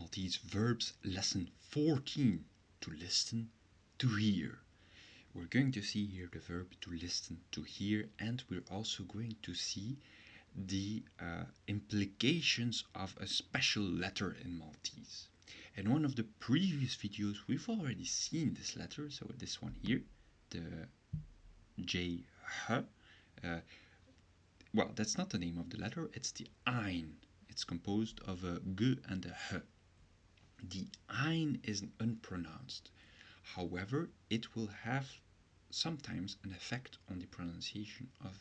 Maltese verbs lesson 14, to listen, to hear. We're going to see here the verb to listen, to hear, and we're also going to see the implications of a special letter in Maltese. In one of the previous videos we've already seen this letter, so this one here, the J, H. Well, that's not the name of the letter, it's the ein. It's composed of a G and a H. The ein is unpronounced. However, it will have sometimes an effect on the pronunciation of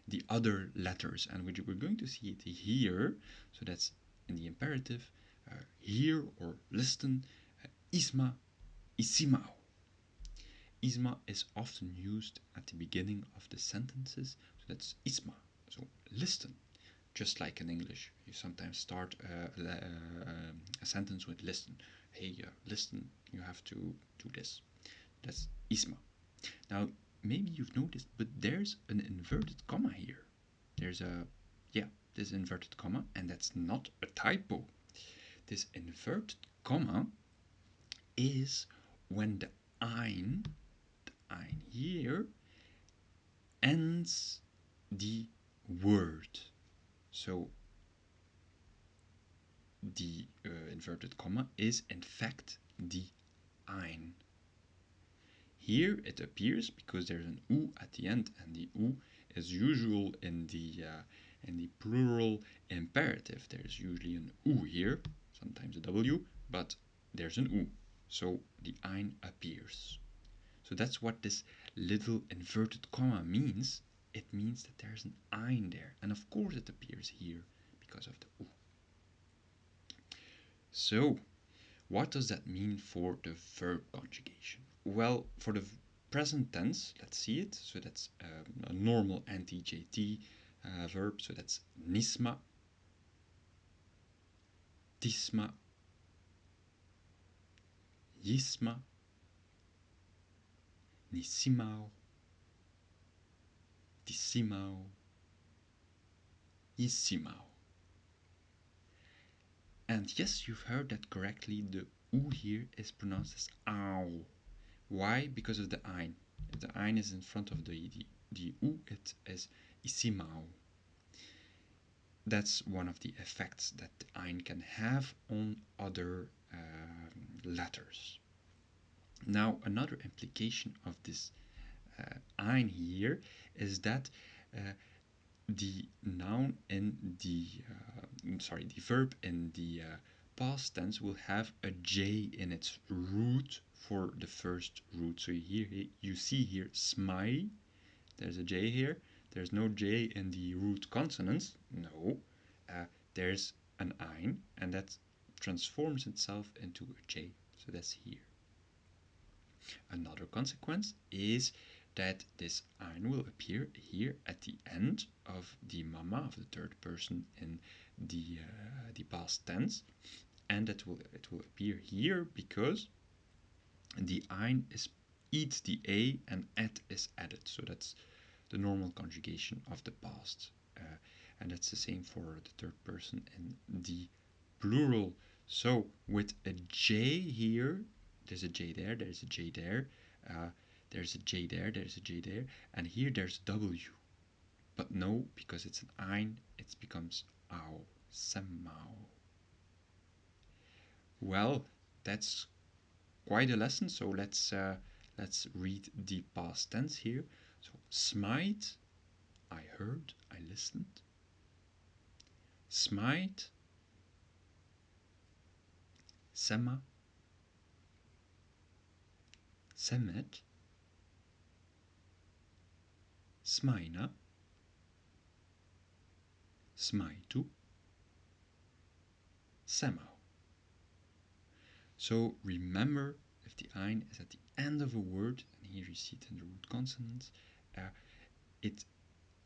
the other letters, and we're going to see it here. So that's in the imperative, hear or listen, isma, isimao. Isma is often used at the beginning of the sentences, so that's isma, so listen. Just like in English, you sometimes start a sentence with listen. Hey, listen, you have to do this. That's isma. Now, maybe you've noticed, but there's an inverted comma here. There's this inverted comma, and that's not a typo. This inverted comma is when the ein here, ends the word. So the inverted comma is in fact the ein. Here it appears because there's an u at the end, and the u is usual in the plural imperative. There's usually an u here, sometimes a w, but there's an u, so the ein appears. So that's what this little inverted comma means. It means that there's an ein there, and of course it appears here because of the u. So, what does that mean for the verb conjugation? Well, for the present tense, let's see it. So that's a normal anti-JT verb. So that's nisma, tisma, yisma, nisimao, tisimao, yisimao. And yes, you've heard that correctly. The u here is pronounced as ow. Why? Because of the ein. If the ein is in front of the u, it is isimao. That's one of the effects that the ein can have on other letters. Now, another implication of this ein here is that the noun in the verb in the past tense will have a j in its root for the first root. So here you see here smai, there's a j here. There's no j in the root consonants. No, there's an ein, and that transforms itself into a j. So that's here. Another consequence is that this ein will appear here at the end of the mama, of the third person in the past tense, and it will appear here because the ein eats the a and et is added. So that's the normal conjugation of the past, and that's the same for the third person in the plural. So with a j here, there's a j there, there's a j there, there's a j there, there's a j there, and here there's w. But no, because it's an ein, it becomes ow, semau. Well, that's quite a lesson, so let's read the past tense here. So smite, I heard, I listened. Smite, sema, semet, smaina, smaitu, semau. So remember, if the ein is at the end of a word, and here you see it in the root consonants, it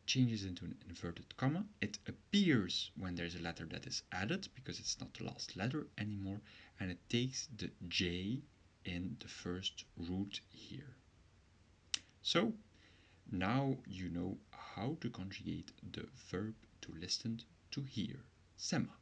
changes into an inverted comma. It appears when there's a letter that is added, because it's not the last letter anymore, and it takes the j in the first root here. So now you know how to conjugate the verb to listen, to hear, sema.